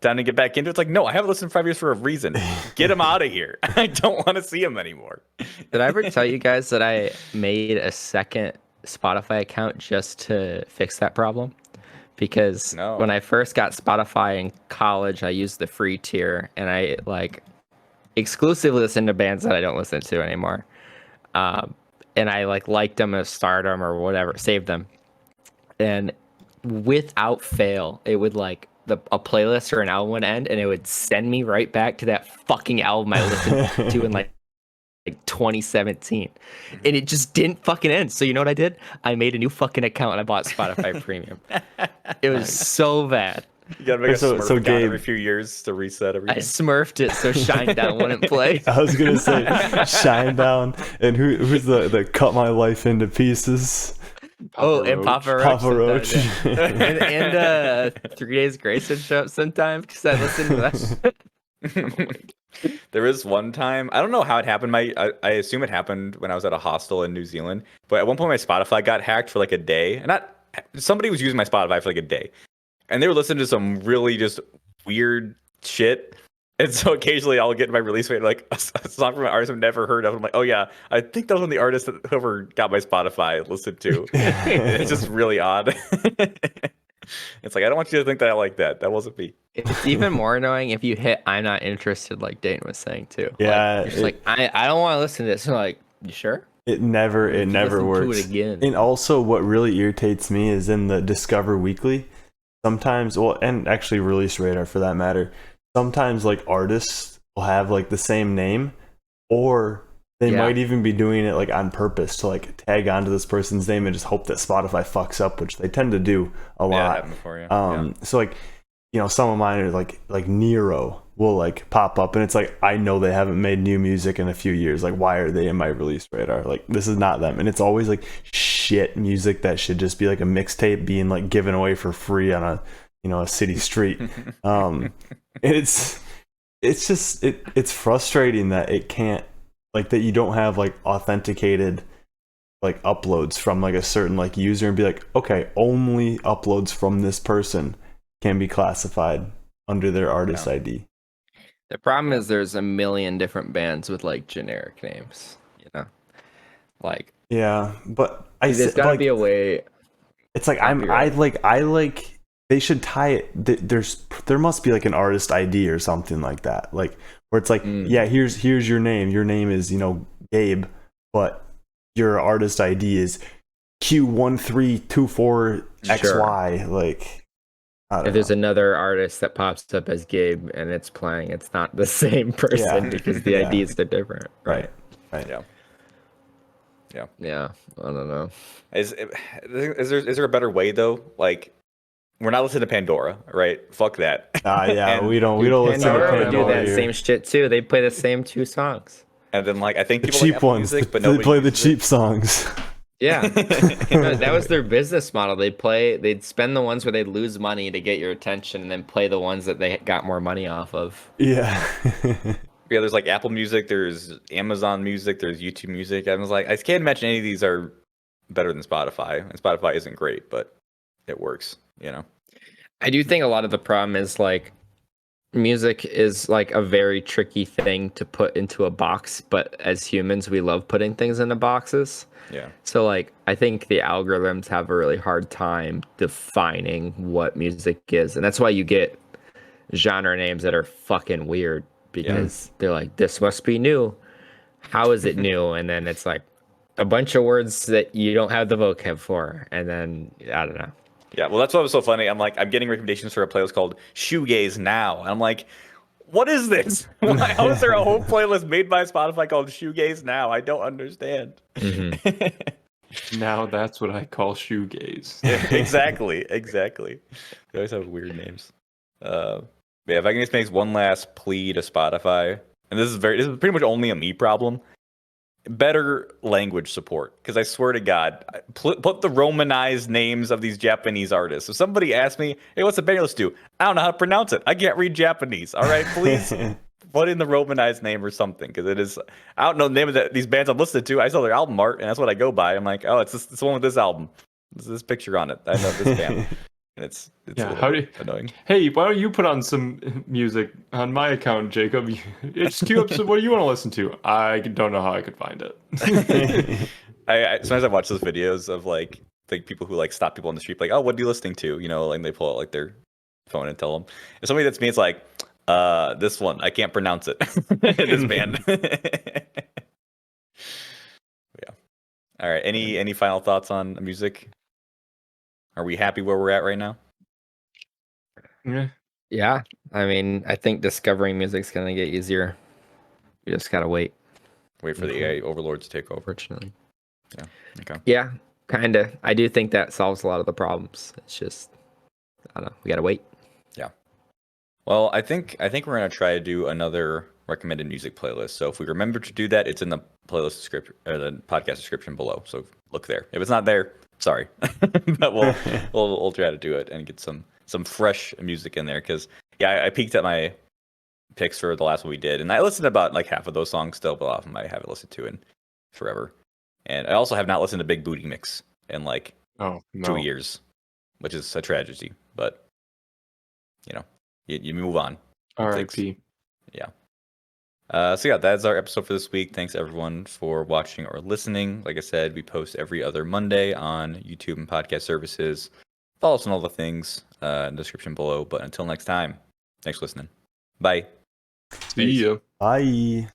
time to get back into it. It's like, no, I haven't listened in 5 years for a reason. Get them out of here. I don't want to see them anymore. Did I ever tell you guys that I made a second Spotify account just to fix that problem? Because when I first got Spotify in college, I used the free tier, and I like exclusively listened to bands that I don't listen to anymore. And I liked them as stardom or whatever, saved them. And without fail, it would like a playlist or an album would end, and it would send me right back to that fucking album I listened to in like 2017, and it just didn't fucking end. So you know what I did? I made a new fucking account and I bought Spotify Premium. It was so bad. You gotta make a Smurf account Gabe, every few years to reset everything. I smurfed it so Shinedown wouldn't play. I was gonna say Shinedown, and who's the Cut My Life into Pieces? And Papa Roach. Papa Roach. and 3 Days Grace would show up sometime because I listened to that. There was one time, I don't know how it happened. I assume it happened when I was at a hostel in New Zealand. But at one point, my Spotify got hacked for like a day, and somebody was using my Spotify for like a day, and they were listening to some really just weird shit. And so occasionally, I'll get my release rate like a song from an artist I've never heard of. I'm like, oh yeah, I think that was one of the artists that whoever got my Spotify listened to. It's just really odd. It's like, I don't want you to think that I like that. That wasn't me. It's even more annoying if you hit I'm not interested, like Dayton was saying too. Yeah, like, you're just like I don't want to listen to this. And like, you sure? It never works. To it again. And also, what really irritates me is in the Discover Weekly. Sometimes, and actually Release Radar for that matter. Sometimes like artists will have like the same name, or they might even be doing it like on purpose to like tag onto this person's name and just hope that Spotify fucks up, which they tend to do a lot. Yeah, happened before, yeah. So like, some of mine are like Nero will like pop up, and it's like, I know they haven't made new music in a few years. Like, why are they in my Release Radar? Like, this is not them. And it's always like shit music that should just be like a mixtape being like given away for free on a city street. It's just it's frustrating that it can't, like, that you don't have like authenticated like uploads from like a certain like user and be like, okay, only uploads from this person can be classified under their artist ID. The problem is there's a million different bands with like generic names, like, yeah, but there's gotta be a way. It's like I like they should tie it. There must be like an artist ID or something like that, like where it's like, yeah, here's your name. Your name is Gabe, but your artist ID is Q1324XY. Like, if there's another artist that pops up as Gabe and it's playing, it's not the same person because the IDs are different. Right. Yeah. I don't know. Is there a better way though? Like, we're not listening to Pandora, right? Fuck that. Yeah, we don't listen to Pandora Pandora. would do that here. same shit too. They play the same two songs. And then like, I think The people cheap like Apple ones. Music, but They nobody play the uses it. cheap songs. Yeah, that was their business model. They'd spend the ones where they'd lose money to get your attention, and then play the ones that they got more money off of. Yeah. Yeah, there's like Apple Music, there's Amazon Music, there's YouTube Music. I was like, I can't imagine any of these are better than Spotify. And Spotify isn't great, but it works, you know. I do think a lot of the problem is like music is like a very tricky thing to put into a box, but as humans, we love putting things into boxes. Yeah. So like I think the algorithms have a really hard time defining what music is. And that's why you get genre names that are fucking weird because they're like, this must be new. How is it new? And then it's like a bunch of words that you don't have the vocab for. And then I don't know. Yeah, well, that's what was so funny. I'm like, I'm getting recommendations for a playlist called Shoegaze Now. And I'm like, what is this? How is there a whole playlist made by Spotify called Shoegaze Now? I don't understand. Now that's what I call shoegaze. Exactly. They always have weird names. Yeah, if I can just make one last plea to Spotify, and this is pretty much only a me problem. Better language support, because I swear to God, put the Romanized names of these Japanese artists. If somebody asks me, "Hey, what's the band list do?" I don't know how to pronounce it. I can't read Japanese. All right, please put in the Romanized name or something, because it is. I don't know the name of these bands I'm listening to. I saw their album art, and that's what I go by. I'm like, oh, it's the one with this album. There's this picture on it. I know this band. And it's Yeah, annoying. Hey, why don't you put on some music on my account, Jacob? Just queue up some. What do you want to listen to? I don't know how I could find it. Sometimes I watch those videos of like people who like stop people on the street, like, oh, what are you listening to? You know, like they pull out like their phone and tell them. If somebody that's me, it's like, this one, I can't pronounce it. This band. Yeah. All right. Any final thoughts on music? Are we happy where we're at right now? Yeah. I mean, I think discovering music's going to get easier. You just got to wait. Wait for the AI overlords to take over. Fortunately. Yeah. Okay. Yeah, kind of. I do think that solves a lot of the problems. It's just, I don't know. We got to wait. Yeah. Well, I think we're going to try to do another recommended music playlist. So if we remember to do that, it's in the playlist description or the podcast description below. So look there. If it's not there, sorry. But we'll try to do it and get some fresh music in there, because I peeked at my picks for the last one we did, and I listened to about like half of those songs still, but a lot of them I haven't listened to in forever. And I also have not listened to Big Booty Mix in like 2 years, which is a tragedy, but you know, you move on. R.I.P. Yeah. So yeah, that's our episode for this week. Thanks everyone for watching or listening. Like I said, we post every other Monday on YouTube and podcast services. Follow us on all the things in the description below. But until next time, thanks for listening. Bye. See ya. Bye.